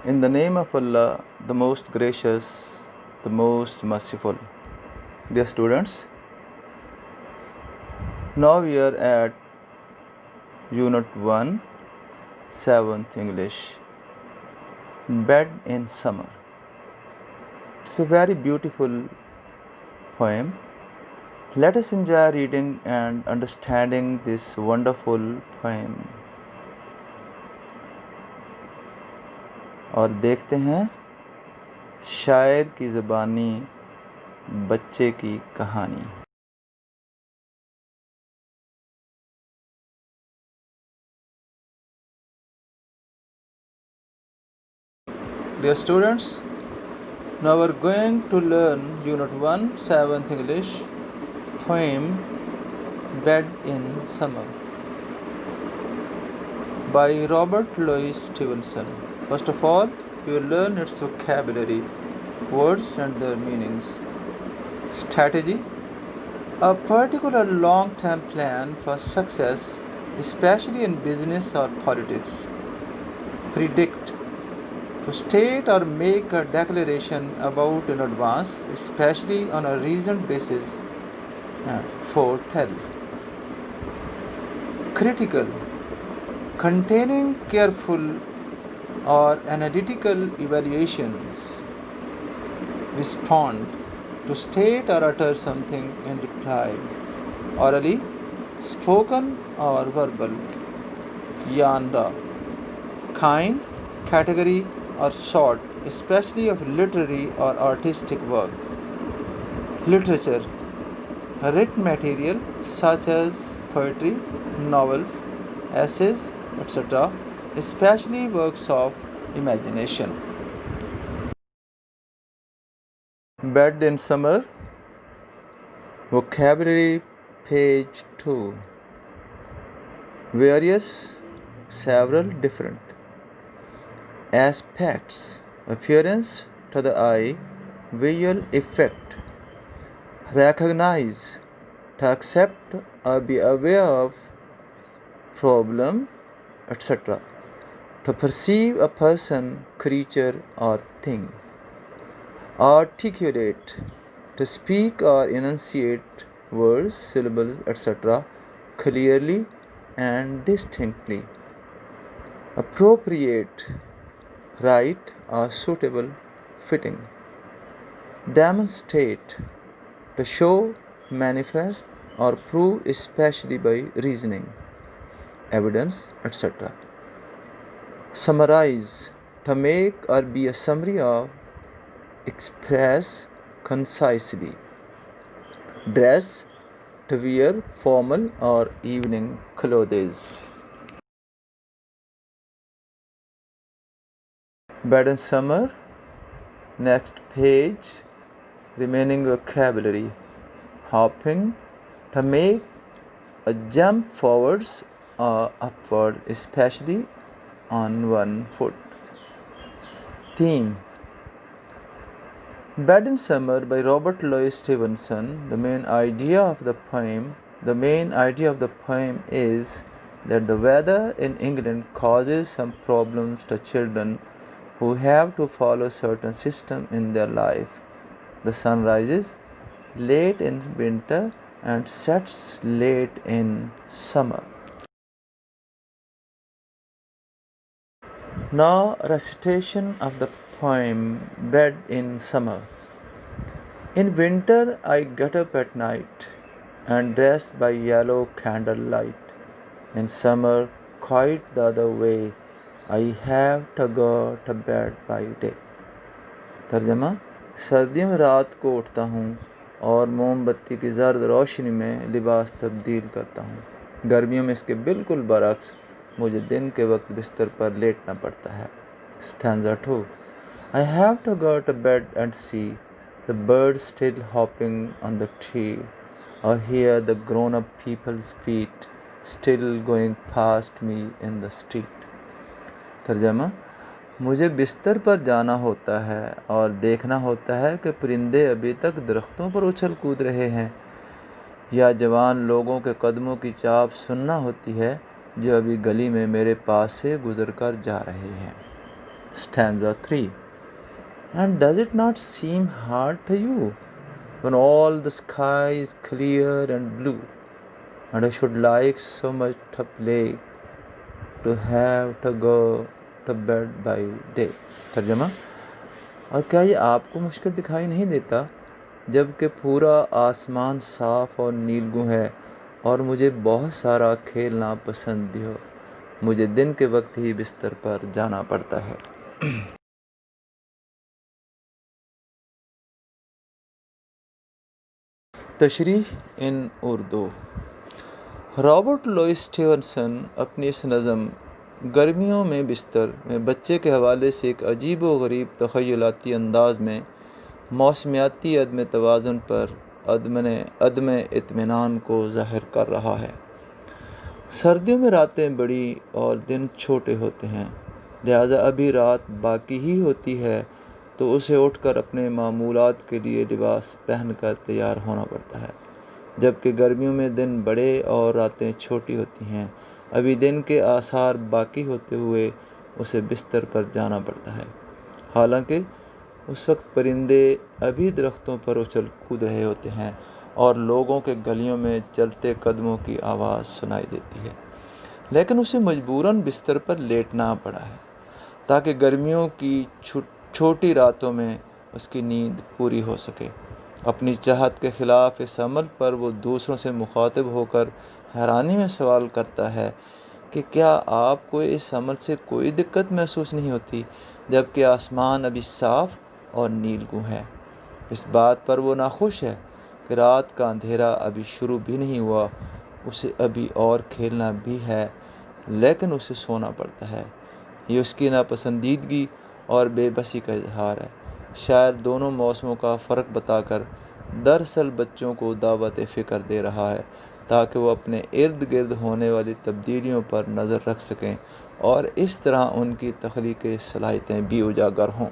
In the name of Allah, the most gracious, the most merciful. Dear students, now we are at Unit 1, 7th English, Bed in Summer. It's a very beautiful poem. Let us enjoy reading and understanding this wonderful poem. और देखते हैं शायर की ज़बानी बच्चे की कहानी. Dear students, now we are going to learn Unit 1, 7th English, poem Bed in Summer by Robert Louis Stevenson. First of all, we will learn its vocabulary, words and their meanings. Strategy: a particular long-term plan for success, especially in business or politics. Predict: to state or make a declaration about in advance, especially on a reasoned basis. Foretell. Critical: containing careful or analytical evaluations. Respond: to state or utter something in reply, orally, spoken or verbal. Genre: kind, category or sort, especially of literary or artistic work. Literature: written material such as poetry, novels, essays, etc., especially works of imagination. Bed in Summer. Vocabulary, page 2. Various, several, different. Aspects: appearance to the eye, visual effect. Recognize: to accept or be aware of, problem, etc. To perceive a person, creature or thing. Articulate: to speak or enunciate words, syllables, etc. clearly and distinctly. Appropriate: right or suitable, fitting. Demonstrate: to show, manifest or prove, especially by reasoning, evidence, etc. Summarize: to make or be a summary of, express concisely. Dress: to wear formal or evening clothes. Bed in Summer. Next page. Remaining vocabulary. Hopping: to make a jump forwards or upward, especially on one foot. Theme: Bed in Summer by Robert Louis Stevenson. The main idea of the poem is that the weather in England causes some problems to children who have to follow a certain system in their life. The sun rises late in winter and sets late in summer. Now, recitation of the poem Bed in Summer. In winter, I get up at night and dressed by yellow candlelight. In summer, quite the other way, I have to go to bed by day. तर्जमा: सर्दियों में रात को उठता हूँ और मोमबत्ती की जर्द रोशनी में लिबास तब्दील करता हूँ. गर्मियों में इसके बिल्कुल बरक्स मुझे दिन के वक्त बिस्तर पर लेटना पड़ता है. Stanza 2. I have to go to bed and see the birds still hopping on the tree, or hear the grown-up people's feet still going past me in the street. तर्जमा: मुझे बिस्तर पर जाना होता है और देखना होता है कि परिंदे अभी तक दरख्तों पर उछल कूद रहे हैं, या जवान लोगों के कदमों की चाप सुनना होती है जो अभी गली में मेरे पास से गुजर कर जा रहे हैं. Stanza 3. And does it not seem hard to you when all the sky is clear and blue, and I should like so much to play, to have to go to bed by day. ترجمہ: اور کیا یہ آپ کو مشکل دکھائی نہیں دیتا جب کہ پورا آسمان صاف اور نیلگوں ہے اور مجھے بہت سارا کھیلنا پسند بھی ہو، مجھے دن کے وقت ہی بستر پر جانا پڑتا ہے۔ تشریح ان اردو۔ رابرٹ لوئس اسٹیونسن اپنی اس نظم گرمیوں میں بستر میں بچے کے حوالے سے ایک عجیب و غریب تخیلاتی انداز میں موسمیاتی عدم توازن پر عدم اطمینان کو ظاہر کر رہا ہے۔ سردیوں میں راتیں بڑی اور دن چھوٹے ہوتے ہیں، لہٰذا ابھی رات باقی ہی ہوتی ہے تو اسے اٹھ کر اپنے معمولات کے لیے لباس پہن کر تیار ہونا پڑتا ہے، جبکہ گرمیوں میں دن بڑے اور راتیں چھوٹی ہوتی ہیں، ابھی دن کے آثار باقی ہوتے ہوئے اسے بستر پر جانا پڑتا ہے، حالانکہ اس وقت پرندے ابھی درختوں پر اچھل کود رہے ہوتے ہیں اور لوگوں کے گلیوں میں چلتے قدموں کی آواز سنائی دیتی ہے، لیکن اسے مجبوراً بستر پر لیٹنا پڑا ہے تاکہ گرمیوں کی چھوٹی راتوں میں اس کی نیند پوری ہو سکے۔ اپنی چاہت کے خلاف اس عمل پر وہ دوسروں سے مخاطب ہو کر حیرانی میں سوال کرتا ہے کہ کیا آپ کو اس عمل سے کوئی دقت محسوس نہیں ہوتی جبکہ آسمان ابھی صاف اور نیلگوں ہے؟ اس بات پر وہ ناخوش ہے کہ رات کا اندھیرا ابھی شروع بھی نہیں ہوا، اسے ابھی اور کھیلنا بھی ہے، لیکن اسے سونا پڑتا ہے۔ یہ اس کی ناپسندیدگی اور بے بسی کا اظہار ہے، شاید دونوں موسموں کا فرق بتا کر دراصل بچوں کو دعوت فکر دے رہا ہے تاکہ وہ اپنے ارد گرد ہونے والی تبدیلیوں پر نظر رکھ سکیں اور اس طرح ان کی تخلیقی صلاحیتیں بھی اجاگر ہوں۔